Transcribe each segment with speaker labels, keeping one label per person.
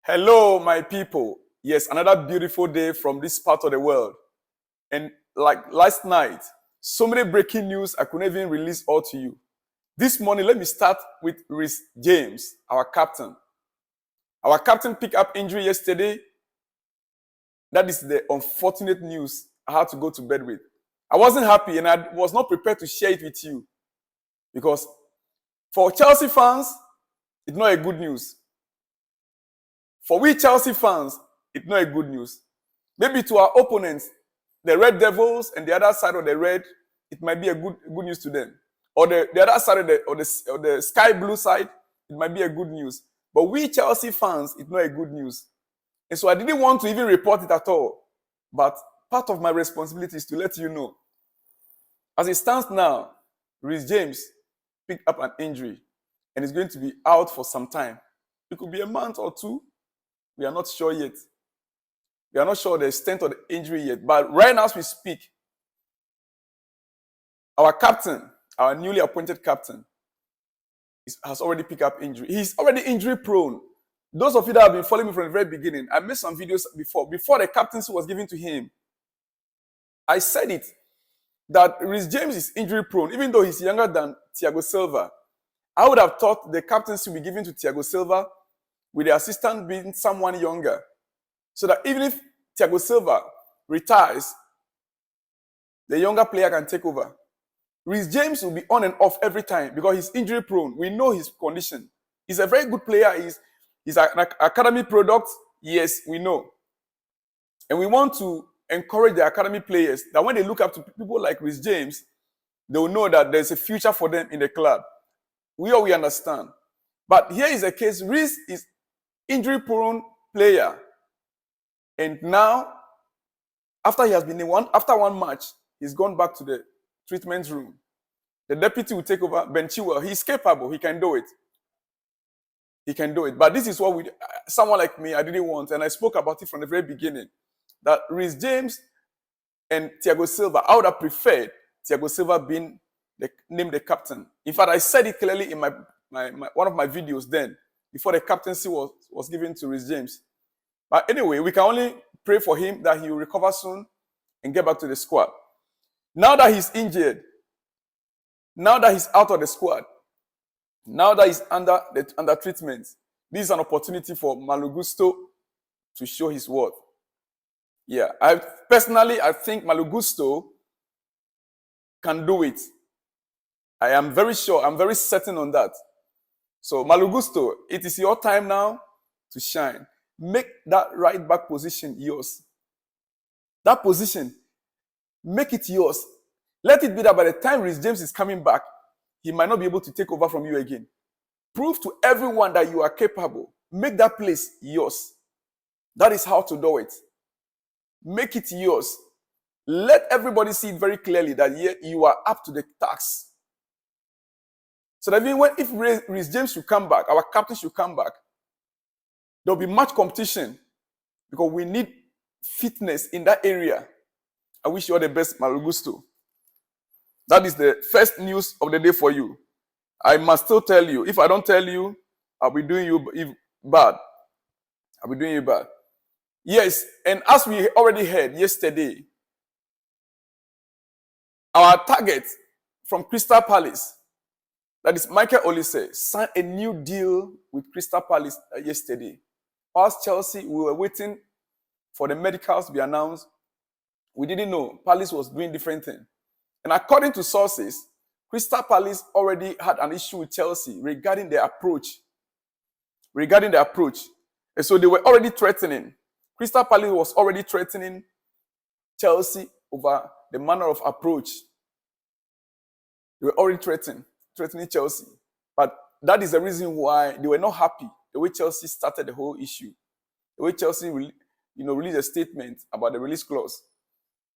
Speaker 1: Hello, my people. Yes, another beautiful day from this part of the world. And like last night, so many breaking news I couldn't even release all to you. This morning, let me start with Reece James, our captain. Our captain picked up injury yesterday. That is the unfortunate news I had to go to bed with. I wasn't happy and I was not prepared to share it with you because for Chelsea fans, it's not a good news. For we Chelsea fans, it's not a good news. Maybe to our opponents, the Red Devils and the other side of the red, it might be a good news to them. Or the other side of the sky blue side, it might be a good news. But we Chelsea fans, it's not a good news. And so I didn't want to even report it at all. But part of my responsibility is to let you know. As it stands now, Reece James picked up an injury and is going to be out for some time. It could be a month or two. We are not sure yet. We are not sure the extent of the injury yet. But right now as we speak, our captain, our newly appointed captain, has already picked up injury. He's already injury prone. Those of you that have been following me from the very beginning, I made some videos before the captaincy was given to him. I said it, that Reece James is injury prone, even though he's younger than Thiago Silva. I would have thought the captaincy would be given to Thiago Silva, with the assistant being someone younger. So that even if Thiago Silva retires, the younger player can take over. Reece James will be on and off every time because he's injury prone. We know his condition. He's a very good player. He's an academy product. Yes, we know. And we want to encourage the academy players that when they look up to people like Reece James, they will know that there's a future for them in the club. We understand. But here is a case. Reece is injury-prone player. And now, after he has been after one match, he's gone back to the treatment room. The deputy will take over. Ben Chilwell, he's capable. He can do it. He can do it. But this is what someone like me, I didn't want. And I spoke about it from the very beginning. That Reece James and Thiago Silva, I would have preferred Thiago Silva being named the captain. In fact, I said it clearly in one of my videos then, before the captaincy was given to Reece James. But anyway, we can only pray for him that he will recover soon and get back to the squad. Now that he's injured, now that he's out of the squad, now that he's under treatment, this is an opportunity for Malo Gusto to show his worth. Yeah, I think Malo Gusto can do it. I am very sure, I'm very certain on that. So, Malo Gusto, it is your time now to shine. Make that right back position yours. That position, make it yours. Let it be that by the time Reece James is coming back, he might not be able to take over from you again. Prove to everyone that you are capable. Make that place yours. That is how to do it. Make it yours. Let everybody see it very clearly that you are up to the task. So that even if Reece James should come back, our captain should come back, there will be much competition because we need fitness in that area. I wish you all the best, Malo Gusto. That is the first news of the day for you. I must still tell you. If I don't tell you, I'll be doing you bad. I'll be doing you bad. Yes, and as we already heard yesterday, our target from Crystal Palace, that is Michael Olise, signed a new deal with Crystal Palace yesterday. Whilst Chelsea, we were waiting for the medicals to be announced. We didn't know. Palace was doing different things. And according to sources, Crystal Palace already had an issue with Chelsea regarding their approach. And so they were already threatening. Crystal Palace was already threatening Chelsea over the manner of approach. They were already threatening Chelsea. But that is the reason why they were not happy the way Chelsea started the whole issue. The way Chelsea released a statement about the release clause.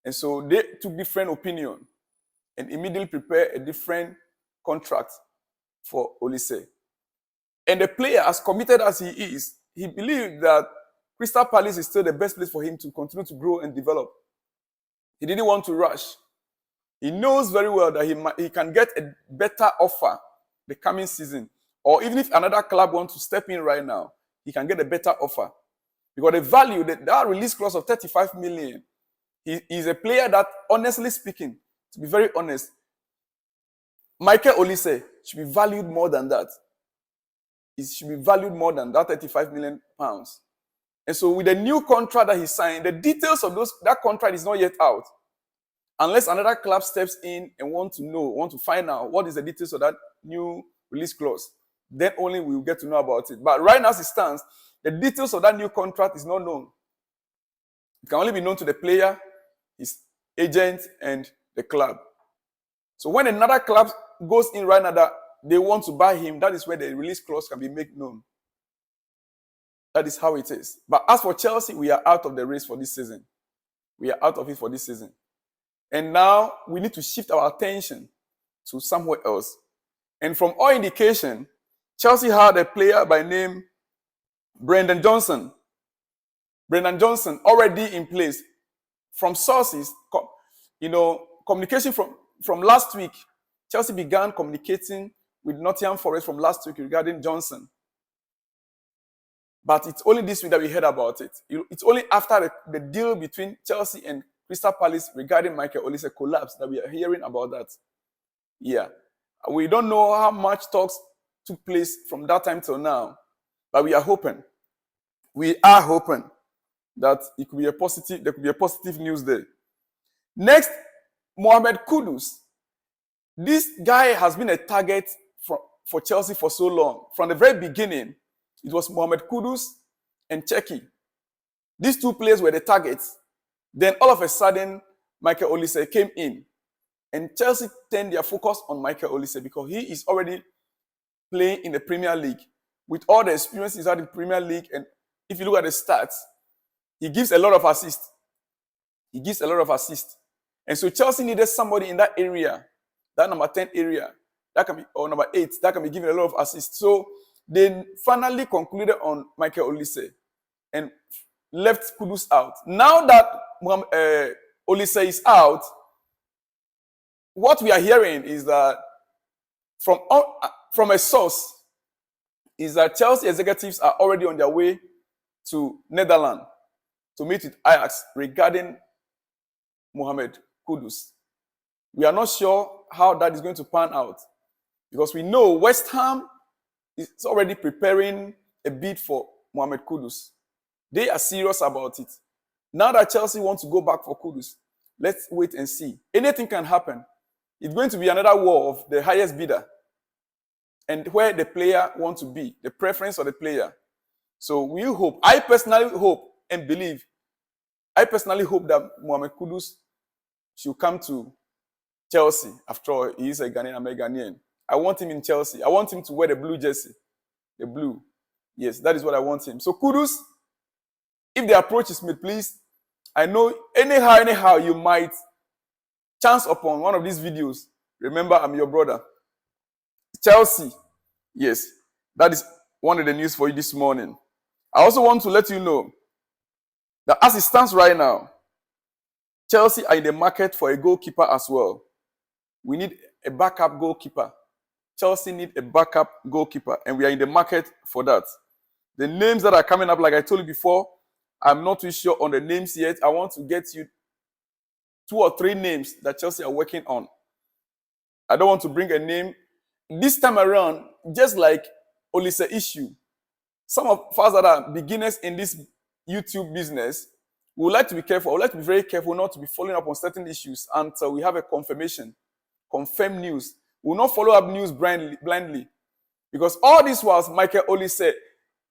Speaker 1: And so they took different opinion and immediately prepared a different contract for Olise. And the player, as committed as he is, he believed that Crystal Palace is still the best place for him to continue to grow and develop. He didn't want to rush. He knows very well that he can get a better offer the coming season. Or even if another club wants to step in right now, he can get a better offer. Because the value, that release clause of 35 million, he is a player that, honestly speaking, to be very honest, Michael Olise should be valued more than that. It should be valued more than that 35 million pounds. And so with the new contract that he signed, the details of that contract is not yet out. Unless another club steps in and want to find out what is the details of that new release clause, then only we will get to know about it. But right now as it stands, the details of that new contract is not known. It can only be known to the player, his agent, and the club. So when another club goes in right now that they want to buy him, that is where the release clause can be made known. That is how it is. But as for Chelsea, we are out of the race for this season. We are out of it for this season. And now we need to shift our attention to somewhere else. And from all indication, Chelsea had a player by name Brendan Johnson. Brendan Johnson already in place. From sources, communication from last week, Chelsea began communicating with Nottingham Forest from last week regarding Johnson. But it's only this week that we heard about it. It's only after the deal between Chelsea and Crystal Palace regarding Michael Olise collapse that we are hearing about that. Yeah. We don't know how much talks took place from that time till now, but we are hoping. We are hoping that it could be a positive, there could be a positive news there. Next, Mohamed Kudus. This guy has been a target for Chelsea for so long. From the very beginning, it was Mohamed Kudus and Cheki. These two players were the targets. Then all of a sudden, Michael Olise came in. And Chelsea turned their focus on Michael Olise because he is already playing in the Premier League. With all the experience he's had in Premier League, and if you look at the stats, he gives a lot of assists. He gives a lot of assists. And so Chelsea needed somebody in that area, that number 10 area, that can be, or number 8, that can be given a lot of assists. So they finally concluded on Michael Olise and left Kudus out. Now that Olise is out, what we are hearing is that from a source is that Chelsea executives are already on their way to Netherlands to meet with Ajax regarding Mohamed Kudus. We are not sure how that is going to pan out because we know West Ham is already preparing a bid for Mohamed Kudus. They are serious about it. Now that Chelsea wants to go back for Kudus, let's wait and see. Anything can happen. It's going to be another war of the highest bidder and where the player wants to be, the preference of the player. So we hope, I personally hope and believe, that Mohamed Kudus should come to Chelsea. After all, he is a Ghanaian, I'm a Ghanaian. I want him in Chelsea. I want him to wear the blue jersey. The blue. Yes, that is what I want him. So Kudus, if the approach is made, please, I know anyhow you might chance upon one of these videos. Remember, I'm your brother. Chelsea. Yes, that is one of the news for you this morning. I also want to let you know that as it stands right now, Chelsea are in the market for a goalkeeper as well. We need a backup goalkeeper. Chelsea need a backup goalkeeper, and we are in the market for that. The names that are coming up, like I told you before, I'm not too sure on the names yet. I want to get you 2 or 3 names that Chelsea are working on. I don't want to bring a name. This time around, just like Olise issue, some of us that are beginners in this YouTube business, we would like to be careful. I would like to be very careful not to be following up on certain issues until we have a confirmed news. We will not follow up news blindly. Because all this was Michael Olise.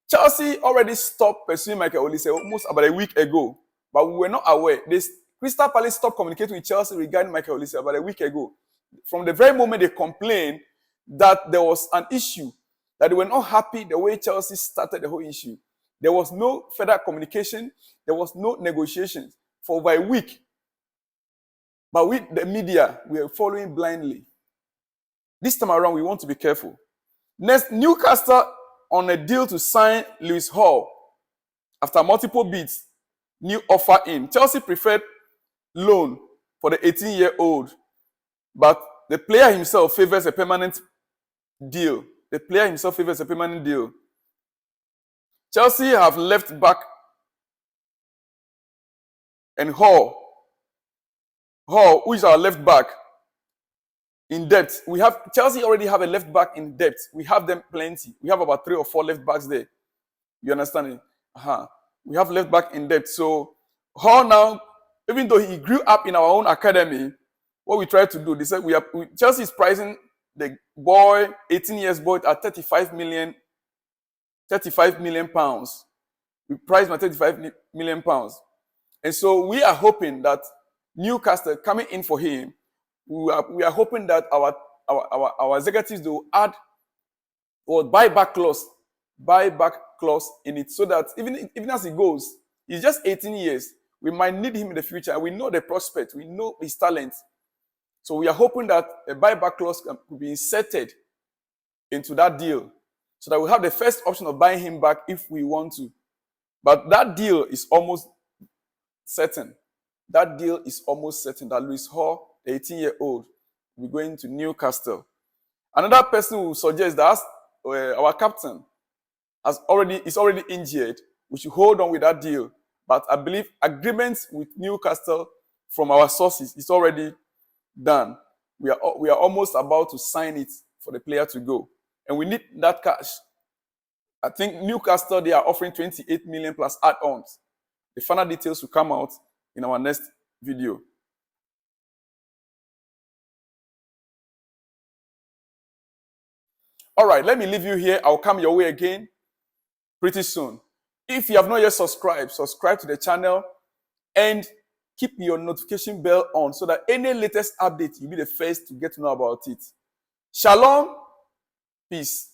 Speaker 1: Chelsea already stopped pursuing Michael Olise almost about a week ago. But we were not aware. Crystal Palace stopped communicating with Chelsea regarding Michael Olise about a week ago. From the very moment they complained that there was an issue, that they were not happy the way Chelsea started the whole issue, there was no further communication. There was no negotiations for over a week. But with the media, we are following blindly. This time around, we want to be careful. Next, Newcastle on a deal to sign Lewis Hall. After multiple bids, new offer in. Chelsea preferred loan for the 18-year-old. But the player himself favors a permanent deal. Chelsea have left back and Hall, who is our left back, in depth. We have Chelsea already have a left back in depth. We have them plenty. We have about 3 or 4 left backs there. You understand it? We have left back in depth. So Hall now, even though he grew up in our own academy, what we try to do, they said Chelsea is pricing the boy, 18 years boy, at 35 million pounds. We priced at 35 million pounds. And so we are hoping that Newcastle coming in for him, we are hoping that our executives will add or buyback clause in it, so that even as he goes, he's just 18 years. We might need him in the future. We know the prospect. We know his talent. So we are hoping that a buyback clause could be inserted into that deal, so that we have the first option of buying him back if we want to. But that deal is almost certain. That deal is almost certain that Reece Hall, the 18-year-old, will be going to Newcastle. Another person who suggests that our captain is already injured. We should hold on with that deal. But I believe agreements with Newcastle from our sources is already done. We are almost about to sign it for the player to go. And we need that cash. I think Newcastle, they are offering 28 million plus add-ons. The final details will come out in our next video. All right, let me leave you here. I'll come your way again pretty soon. If you have not yet subscribed, subscribe to the channel and keep your notification bell on so that any latest update, you'll be the first to get to know about it. Shalom. Peace.